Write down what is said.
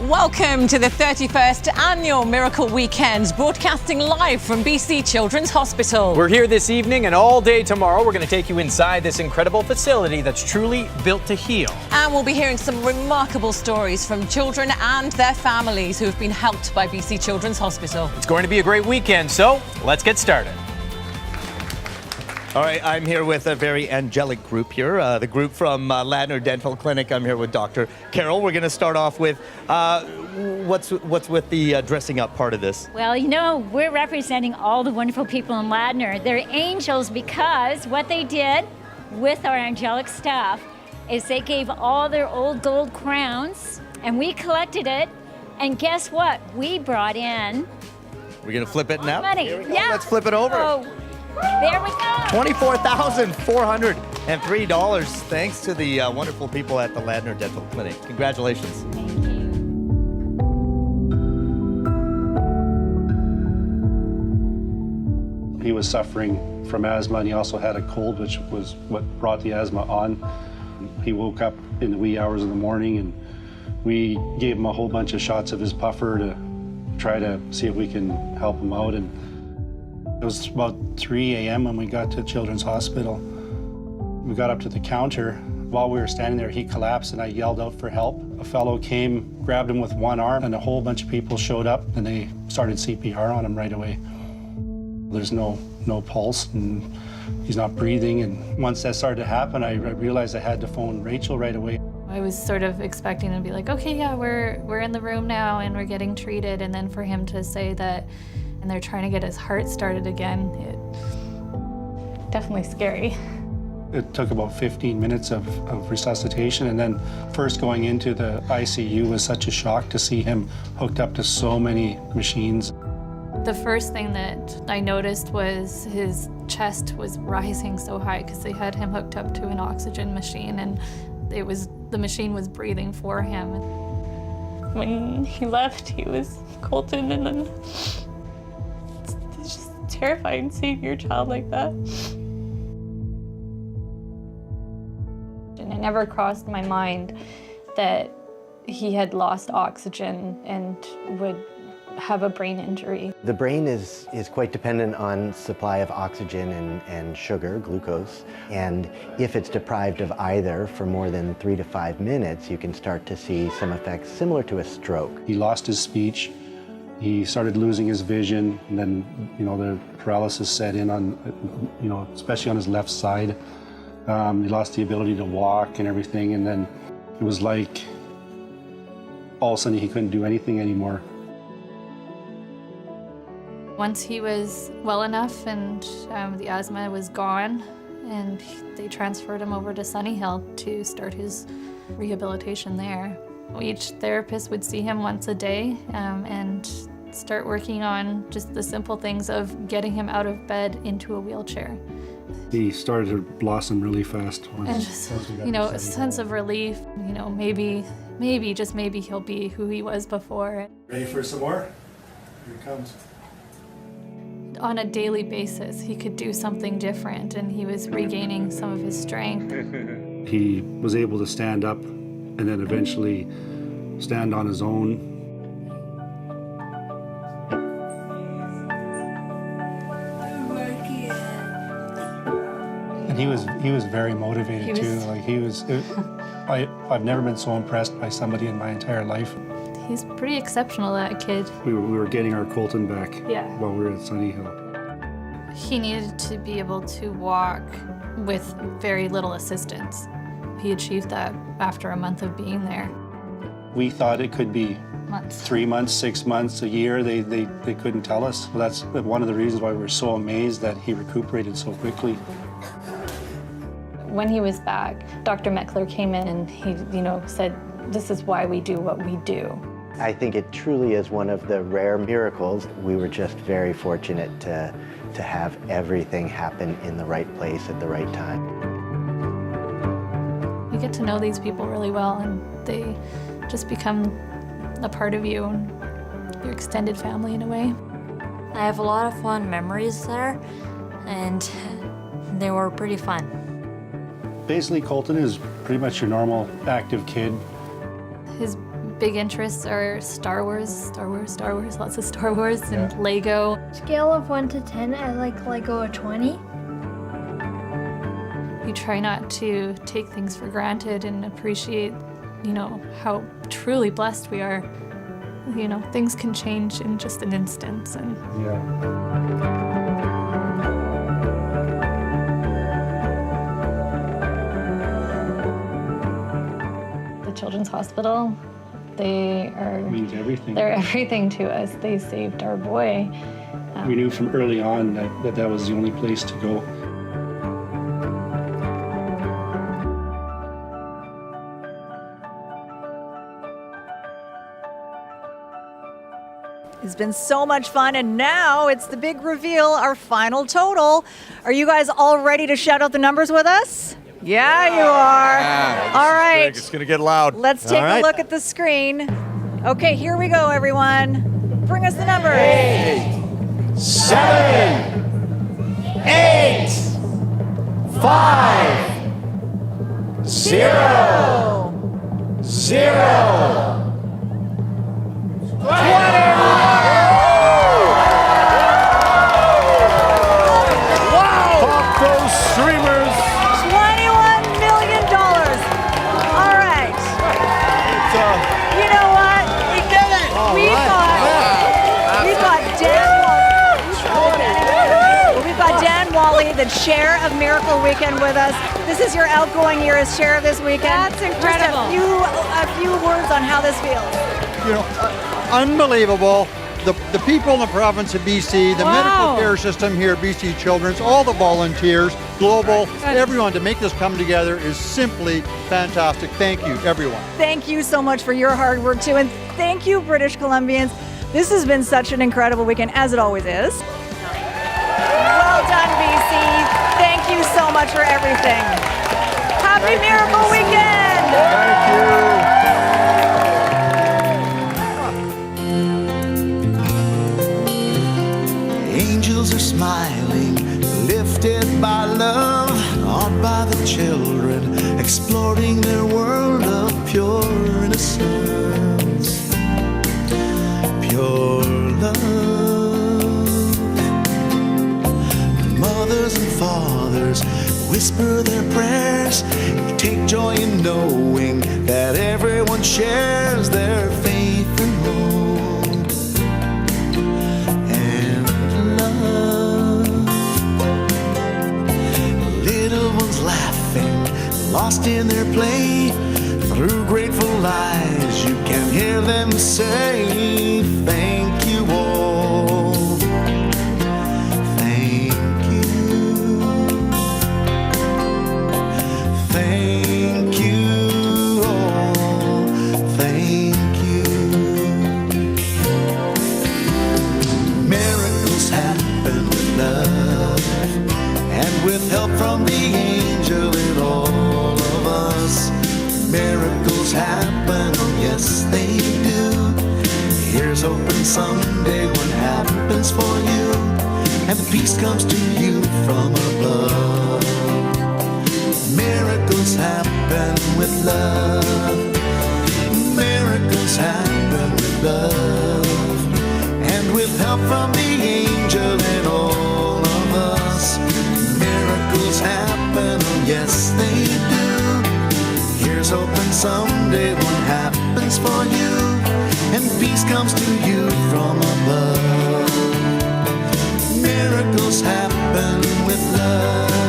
Welcome to the 31st Annual Miracle Weekend, broadcasting live from BC Children's Hospital. We're here this evening and all day tomorrow. We're going to take you inside this incredible facility that's truly built to heal. And we'll be hearing some remarkable stories from children and their families who have been helped by BC Children's Hospital. It's going to be a great weekend, so let's get started. All right, I'm here with a very angelic group here, the group from Ladner Dental Clinic. I'm here with Dr. Carol. We're going to start off with what's with the dressing up part of this? Well, you know, we're representing all the wonderful people in Ladner. They're angels because what they did with our angelic staff is they gave all their old gold crowns, and we collected it, and guess what? We brought in... We're going to flip it now? Money. Here we go. Yeah. Let's flip it over. Oh, there we go. $24,403 thanks to the wonderful people at the Ladner Dental Clinic. Congratulations. Thank you. He was suffering from asthma, and he also had a cold, which was what brought the asthma on. He woke up in the wee hours of the morning, and we gave him a whole bunch of shots of his puffer to try to see if we can help him out. And it was about 3 a.m. when we got to Children's Hospital. We got up to the counter. While we were standing there, he collapsed, and I yelled out for help. A fellow came, grabbed him with one arm, and a whole bunch of people showed up, and they started CPR on him right away. There's no pulse, and he's not breathing. And once that started to happen, I realized I had to phone Rachel right away. I was sort of expecting to be like, okay, yeah, we're in the room now and we're getting treated, and then for him to say that, and they're trying to get his heart started again, definitely scary. It took about 15 minutes of resuscitation, and then first going into the ICU was such a shock to see him hooked up to so many machines. The first thing that I noticed was his chest was rising so high because they had him hooked up to an oxygen machine, and the machine was breathing for him. When he left, he was Colton, and then it's just terrifying seeing your child like that. And it never crossed my mind that he had lost oxygen and would have a brain injury. The brain is quite dependent on supply of oxygen and sugar, glucose, and if it's deprived of either for more than 3 to 5 minutes, you can start to see some effects similar to a stroke. He lost his speech, he started losing his vision, and then, the paralysis set in on, especially on his left side. He lost the ability to walk and everything, and then it was like all of a sudden he couldn't do anything anymore. Once he was well enough and the asthma was gone, and they transferred him over to Sunny Hill to start his rehabilitation there. Each therapist would see him once a day and start working on just the simple things of getting him out of bed into a wheelchair. He started to blossom really fast. And just, a sense of relief, maybe, just maybe he'll be who he was before. Ready for some more? Here it comes. On a daily basis, he could do something different, and he was regaining some of his strength. He was able to stand up and then eventually stand on his own. And he was very motivated too. I've never been so impressed by somebody in my entire life. He's pretty exceptional, that kid. We were getting our Colton back while we were at Sunny Hill. He needed to be able to walk with very little assistance. He achieved that after a month of being there. We thought it could be Months. 3 months, 6 months, a year. They couldn't tell us. Well, that's one of the reasons why we were so amazed that he recuperated so quickly. When he was back, Dr. Meckler came in and he, said, "This is why we do what we do." I think it truly is one of the rare miracles. We were just very fortunate to have everything happen in the right place at the right time. You get to know these people really well, and they just become a part of you and your extended family in a way. I have a lot of fond memories there, and they were pretty fun. Basically, Colton is pretty much your normal active kid. His big interests are Star Wars, lots of Star Wars, and Lego. Scale of 1 to 10, I like Lego a 20. You try not to take things for granted and appreciate, how truly blessed we are. Things can change in just an instant. And The Children's Hospital, means everything. they're everything to us. They saved our boy. We knew from early on that was the only place to go. It's been so much fun, and now it's the big reveal, our final total. Are you guys all ready to shout out the numbers with us? Yeah, you are. All right. It's going to get loud. Let's take a look at the screen. Okay, here we go, everyone. Bring us the numbers. 8, 7, 8, 5, 0, 0. 21! Wow! Pop those streamers! $21 million. All right. You know what? We did it. We've got Dan Wally, the chair of Miracle Weekend, with us. This is your outgoing year as chair of this weekend. That's incredible. Just a few words on how this feels. Unbelievable. The people in the province of BC, the medical care system here at BC Children's, all the volunteers, global, everyone to make this come together is simply fantastic. Thank you, everyone. Thank you so much for your hard work too, and thank you, British Columbians. This has been such an incredible weekend, as it always is. Well done, BC. Thank you so much for everything. Happy Miracle Weekend! Thank you. Angels are smiling, lifted by love, awed by the children, exploring their world of pure innocence, pure love. Mothers and fathers whisper their prayers, take joy in knowing that everyone shares their faith and hope. Laughing, lost in their play, through grateful eyes you can hear them say, thank you all, thank you, thank you all, thank you. Miracles happen with love and with help from the angel in all of us. Miracles happen, oh yes they do. Here's hoping someday what happens for you, and peace comes to you from above. Miracles happen with love. Miracles happen with love, and with help from the angel in all of us. Miracles happen, oh yes they do. Here's hoping someday what happens for you, and peace comes to you from above. Miracles happen with love.